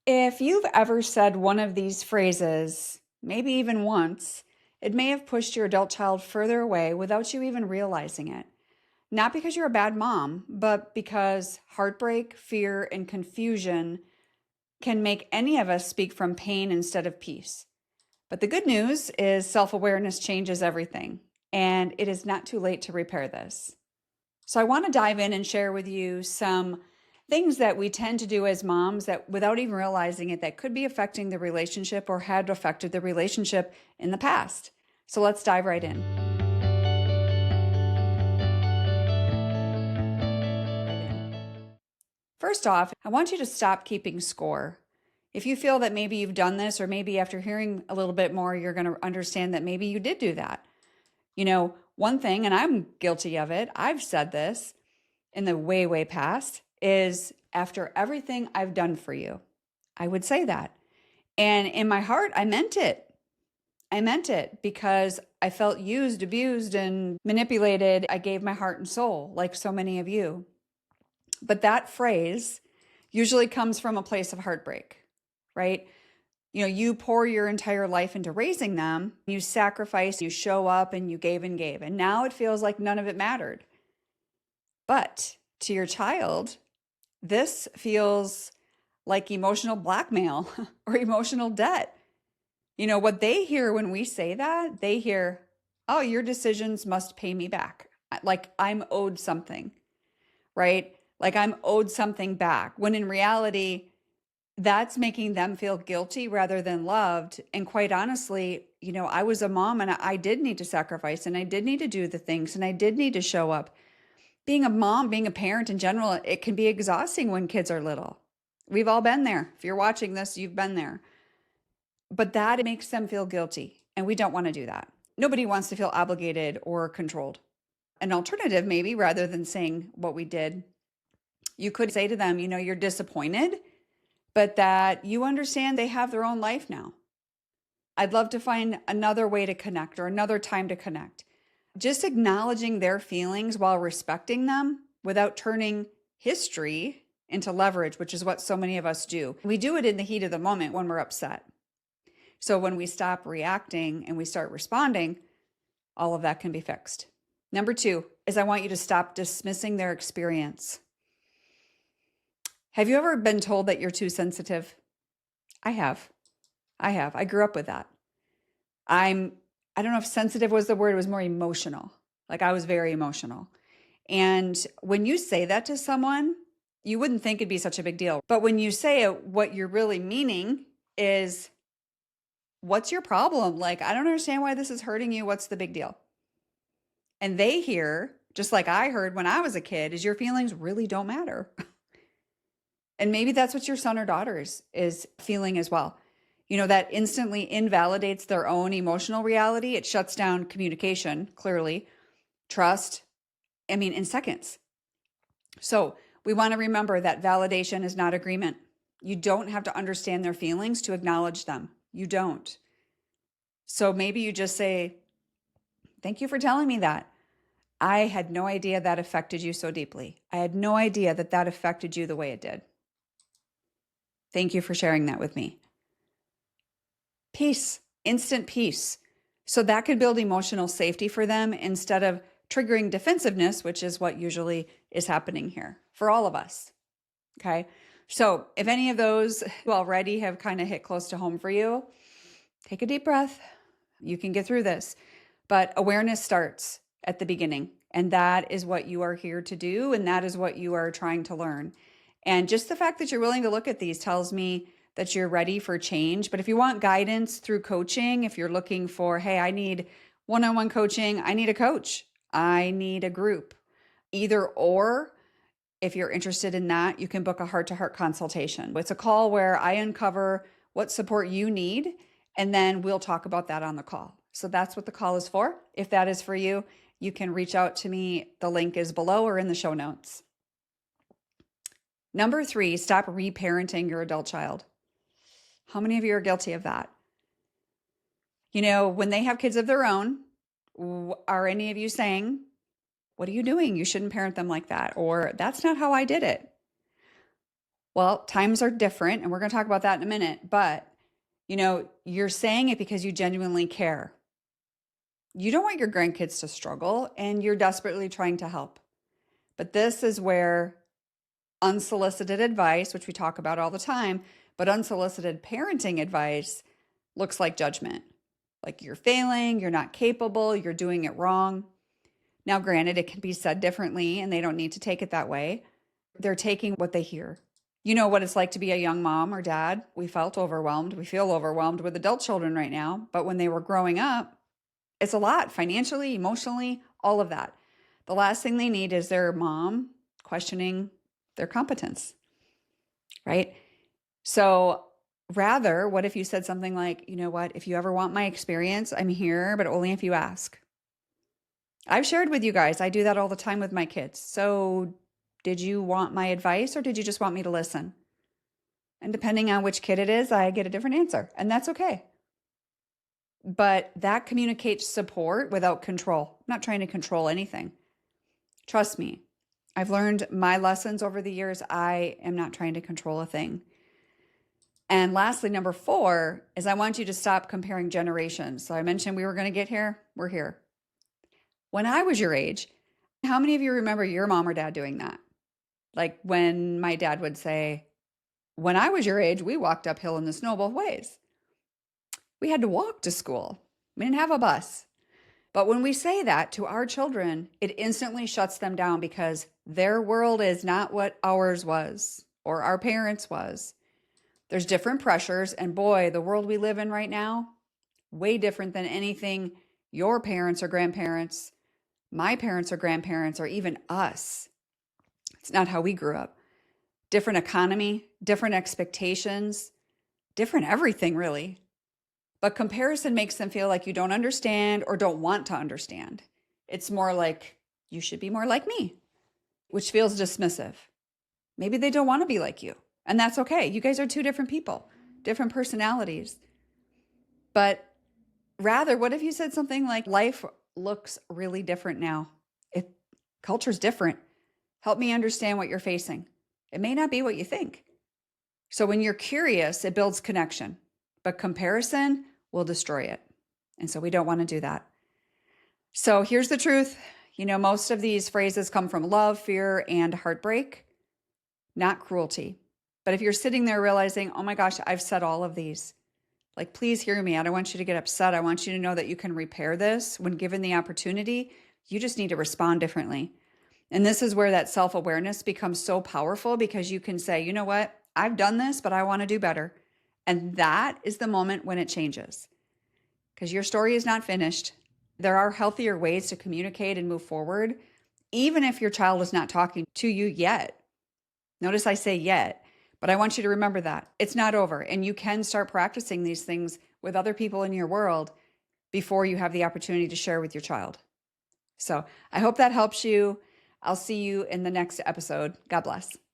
If you've ever said one of these phrases, maybe even once, it may have pushed your adult child further away without you even realizing it. Not because you're a bad mom, but because heartbreak, fear, and confusion can make any of us speak from pain instead of peace. But the good news is self awareness changes everything, and it is not too late to repair this. So I want to dive in and share with you some things that we tend to do as moms that without even realizing it that could be affecting the relationship or had affected the relationship in the past. So let's dive right in. First off, I want you to stop keeping score. If you feel that maybe you've done this, or maybe after hearing a little bit more, you're going to understand that maybe you did do that. One thing, and I'm guilty of it, I've said this in the way, way past, is after everything I've done for you, I would say that. And in my heart, I meant it. I meant it because I felt used, abused, and manipulated. I gave my heart and soul, like so many of you. But that phrase usually comes from a place of heartbreak, right? You pour your entire life into raising them, you sacrifice, you show up, and you gave and gave. And now it feels like none of it mattered. But to your child, this feels like emotional blackmail or emotional debt. What they hear when we say that, they hear, oh, your decisions must pay me back. Like I'm owed something, right? Like I'm owed something back. When in reality, that's making them feel guilty rather than loved. And quite honestly, I was a mom and I did need to sacrifice and I did need to do the things and I did need to show up. Being a mom, being a parent in general, it can be exhausting when kids are little. We've all been there. If you're watching this, you've been there. But that makes them feel guilty. And we don't want to do that. Nobody wants to feel obligated or controlled. An alternative, maybe, rather than saying what we did, you could say to them, you're disappointed, but that you understand they have their own life now. I'd love to find another way to connect or another time to connect. Just acknowledging their feelings while respecting them without turning history into leverage, which is what so many of us do. We do it in the heat of the moment when we're upset. So when we stop reacting and we start responding, all of that can be fixed. Number 2 is I want you to stop dismissing their experience. Have you ever been told that you're too sensitive? I have. I grew up with that. I don't know if sensitive was the word, it was more emotional. Like I was very emotional. And when you say that to someone, you wouldn't think it'd be such a big deal. But when you say it, what you're really meaning is, what's your problem? Like, I don't understand why this is hurting you. What's the big deal? And they hear, just like I heard when I was a kid, is your feelings really don't matter. And maybe that's what your son or daughter is feeling as well. That instantly invalidates their own emotional reality. It shuts down communication, clearly, trust, in seconds. So we want to remember that validation is not agreement. You don't have to understand their feelings to acknowledge them. You don't. So maybe you just say, thank you for telling me that. I had no idea that affected you so deeply. I had no idea that that affected you the way it did. Thank you for sharing that with me. Peace, instant peace. So that could build emotional safety for them instead of triggering defensiveness, which is what usually is happening here for all of us. Okay. So if any of those already have kind of hit close to home for you, take a deep breath. You can get through this. But awareness starts at the beginning. And that is what you are here to do. And that is what you are trying to learn. And just the fact that you're willing to look at these tells me that you're ready for change. But if you want guidance through coaching, if you're looking for, hey, I need one-on-one coaching, I need a coach, I need a group, either or, if you're interested in that, you can book a heart-to-heart consultation. It's a call where I uncover what support you need, and then we'll talk about that on the call. So that's what the call is for. If that is for you, you can reach out to me. The link is below or in the show notes. Number 3, stop reparenting your adult child. How many of you are guilty of that? When they have kids of their own, are any of you saying, what are you doing? You shouldn't parent them like that. Or that's not how I did it. Well, times are different, and we're going to talk about that in a minute, but you're saying it because you genuinely care. You don't want your grandkids to struggle, and you're desperately trying to help. But this is where unsolicited advice, which we talk about all the time, but unsolicited parenting advice looks like judgment. Like you're failing, you're not capable, you're doing it wrong. Now, granted, it can be said differently and they don't need to take it that way. They're taking what they hear. You know what it's like to be a young mom or dad. We felt overwhelmed. We feel overwhelmed with adult children right now. But when they were growing up, it's a lot financially, emotionally, all of that. The last thing they need is their mom questioning their competence, right? So rather, what if you said something like, you know what, if you ever want my experience, I'm here, but only if you ask. I've shared with you guys, I do that all the time with my kids. So did you want my advice or did you just want me to listen? And depending on which kid it is, I get a different answer, and that's okay. But that communicates support without control. I'm not trying to control anything. Trust me, I've learned my lessons over the years. I am not trying to control a thing. And lastly, number 4 is I want you to stop comparing generations. So I mentioned we were going to get here. We're here. When I was your age, how many of you remember your mom or dad doing that? Like when my dad would say, when I was your age, we walked uphill in the snow both ways. We had to walk to school. We didn't have a bus. But when we say that to our children, it instantly shuts them down because their world is not what ours was or our parents' was. There's different pressures. And boy, the world we live in right now, way different than anything your parents or grandparents, my parents or grandparents, or even us. It's not how we grew up. Different economy, different expectations, different everything, really. But comparison makes them feel like you don't understand or don't want to understand. It's more like, you should be more like me, which feels dismissive. Maybe they don't want to be like you, and that's okay. You guys are 2 different people, different personalities. But rather, what if you said something like, life looks really different now. Culture's different. Help me understand what you're facing. It may not be what you think. So when you're curious, it builds connection, but comparison will destroy it. And so we don't want to do that. So here's the truth. Most of these phrases come from love, fear, and heartbreak, not cruelty. But if you're sitting there realizing, oh my gosh, I've said all of these, like, please hear me. I don't want you to get upset. I want you to know that you can repair this when given the opportunity. You just need to respond differently. And this is where that self-awareness becomes so powerful, because you can say, you know what, I've done this, but I want to do better. And that is the moment when it changes, because your story is not finished. There are healthier ways to communicate and move forward, even if your child is not talking to you yet. Notice I say yet, but I want you to remember that it's not over, and you can start practicing these things with other people in your world before you have the opportunity to share with your child. So I hope that helps you. I'll see you in the next episode. God bless.